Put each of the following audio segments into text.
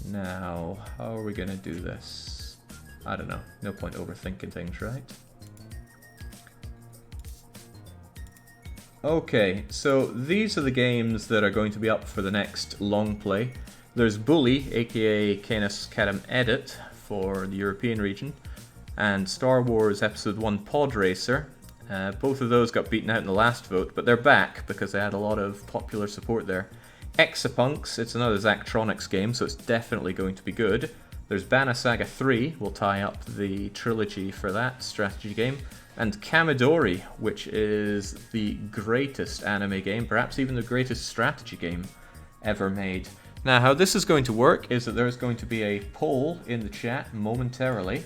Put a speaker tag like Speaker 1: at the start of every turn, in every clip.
Speaker 1: Now, how are we gonna do this? I don't know. No point overthinking things, right? Okay, so these are the games that are going to be up for the next long play. There's Bully, aka Canis Catem Edit, for the European region, and Star Wars Episode 1 Pod Racer. Both of those got beaten out in the last vote, but they're back because they had a lot of popular support there. Exapunks, it's another Zachtronics game, so it's definitely going to be good. There's Banner Saga 3, we'll tie up the trilogy for that strategy game. And Kamidori, which is the greatest anime game, perhaps even the greatest strategy game ever made. Now, how this is going to work is that there's going to be a poll in the chat momentarily.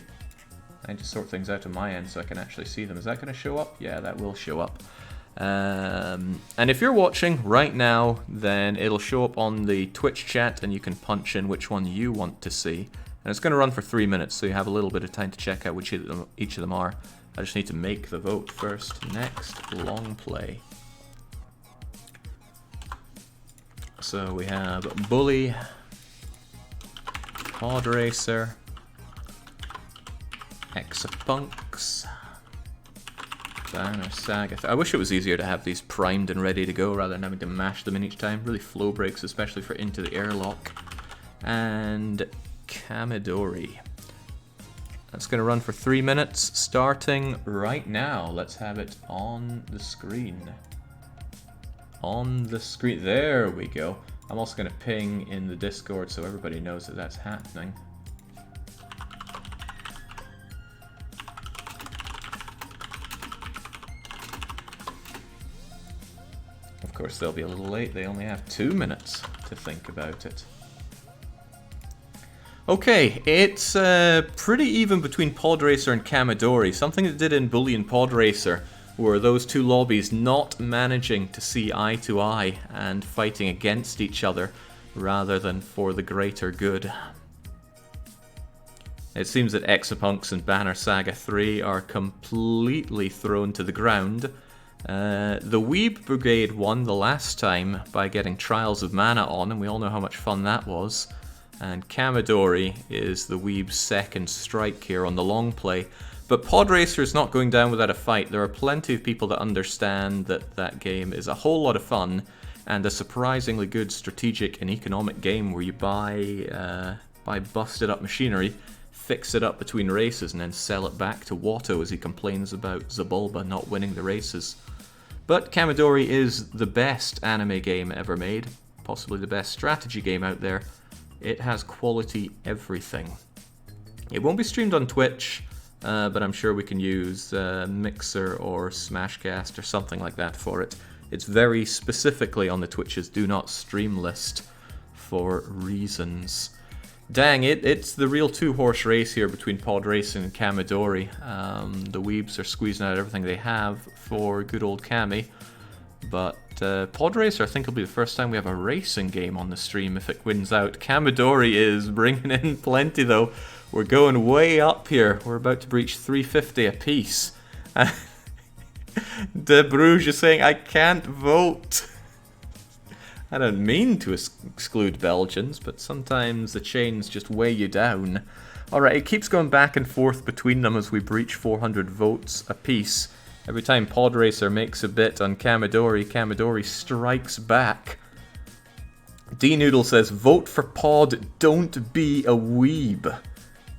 Speaker 1: I need to sort things out on my end so I can actually see them. Is that going to show up? Yeah, that will show up. And if you're watching right now, then it'll show up on the Twitch chat and you can punch in which one you want to see. And it's going to run for 3 minutes, so you have a little bit of time to check out which each of them are. I just need to make the vote first. Next, long play. So we have Bully, Pod Racer, Exapunks, Banner Saga. I wish it was easier to have these primed and ready to go rather than having to mash them in each time. Really flow breaks, especially for Into the Airlock. And Kamidori. That's going to run for 3 minutes, starting right now. Let's have it on the screen. On the screen. There we go. I'm also going to ping in the Discord so everybody knows that that's happening. Of course, they'll be a little late. They only have 2 minutes to think about it. Okay, it's pretty even between Pod Racer and Kamidori. Something that did in Bully and Pod Racer were those two lobbies not managing to see eye to eye and fighting against each other rather than for the greater good. It seems that Exapunks and Banner Saga 3 are completely thrown to the ground. The Weeb Brigade won the last time by getting Trials of Mana on, and we all know how much fun that was. And Kamidori is the Weeb's second strike here on the long play. But Pod Racer is not going down without a fight. There are plenty of people that understand that that game is a whole lot of fun and a surprisingly good strategic and economic game where you buy busted up machinery, fix it up between races, and then sell it back to Watto as he complains about Zabulba not winning the races. But Kamidori is the best anime game ever made, possibly the best strategy game out there. It has quality everything. It won't be streamed on Twitch, but I'm sure we can use Mixer or Smashcast or something like that for it. It's very specifically on the Twitch's do not stream list for reasons. Dang, it's the real two-horse race here between Pod Racing and Kamidori. The Weebs are squeezing out everything they have for good old Kami. But Pod Racer, I think, will be the first time we have a racing game on the stream if it wins out. Kamidori is bringing in plenty, though. We're going way up here. We're about to breach 350 apiece. De Bruges is saying, I can't vote. I don't mean to exclude Belgians, but sometimes the chains just weigh you down. Alright, it keeps going back and forth between them as we breach 400 votes apiece. Every time Pod Racer makes a bit on Kamidori, Kamidori strikes back. D-Noodle says, vote for Pod, don't be a weeb.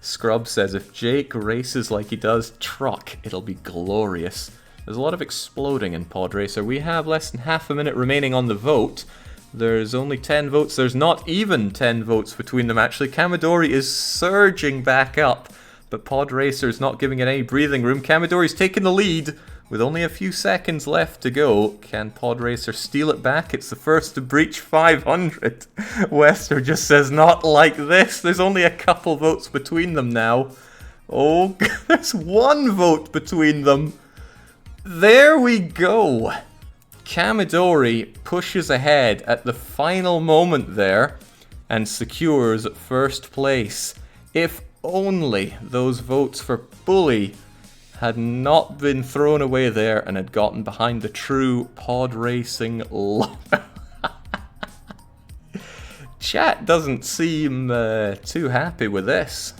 Speaker 1: Scrub says, if Jake races like he does truck, it'll be glorious. There's a lot of exploding in Pod Racer. We have less than half a minute remaining on the vote. There's only 10 votes. There's not even 10 votes between them, actually. Kamidori is surging back up, but Pod Racer is not giving it any breathing room. Kamidori's taking the lead with only a few seconds left to go. Can Pod Racer steal it back? It's the first to breach 500. Wester just says, not like this. There's only a couple votes between them now. Oh, there's one vote between them. There we go. Kamidori pushes ahead at the final moment there and secures first place. If only those votes for Bully had not been thrown away there and had gotten behind the true pod racing Chat doesn't seem too happy with this.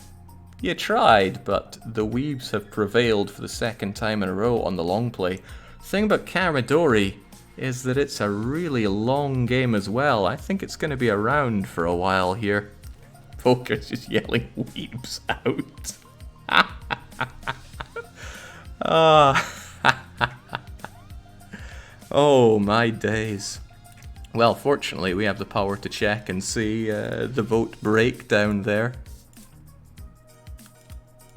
Speaker 1: You tried, but the weebs have prevailed for the second time in a row on the long play. Thing about Karamidori is that it's a really long game as well. I think it's going to be around for a while here. Poker's just yelling weebs out. Oh my days. Well, fortunately we have the power to check and see the vote breakdown there.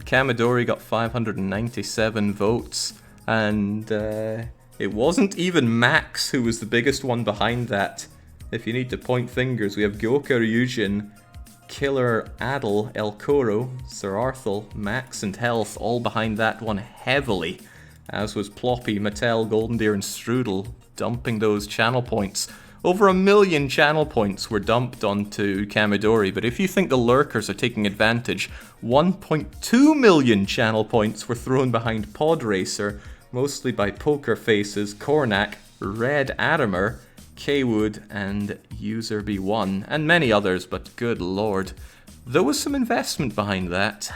Speaker 1: Karamidori got 597 votes, and it wasn't even Max who was the biggest one behind that. If you need to point fingers, we have Gyoka Ryujin, Killer Adel, El Koro, Sir Arthel, Max and Health all behind that one heavily, as was Ploppy, Mattel, Golden Deer and Strudel, dumping those channel points. Over 1 million channel points were dumped onto Karamidori, but if you think the lurkers are taking advantage, 1.2 million channel points were thrown behind Pod Racer, mostly by Poker Faces, Cornac, Red Adamer, Kwood and User B1, and many others, but good lord. There was some investment behind that.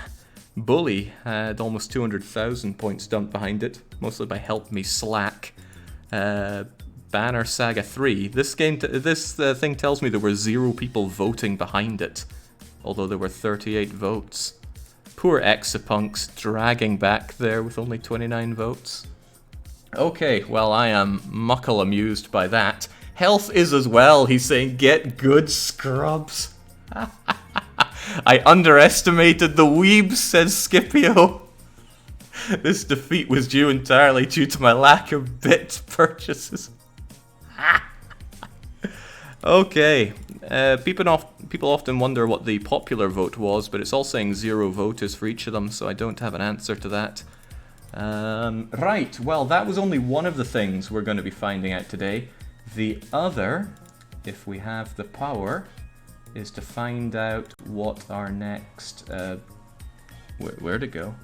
Speaker 1: Bully had almost 200,000 points dumped behind it, mostly by Help Me Slack. Banner Saga 3. This thing tells me there were 0 people voting behind it, although there were 38 votes. Poor Exapunks dragging back there with only 29 votes. Okay, well I am muckle amused by that. Health is as well, he's saying get good scrubs. I underestimated the weebs, says Scipio. This defeat was due entirely due to my lack of bit purchases. Okay, people often wonder what the popular vote was, but it's all saying 0 voters for each of them, so I don't have an answer to that. Right, well that was only one of the things we're going to be finding out today. The other, if we have the power, is to find out what our next... where'd it go?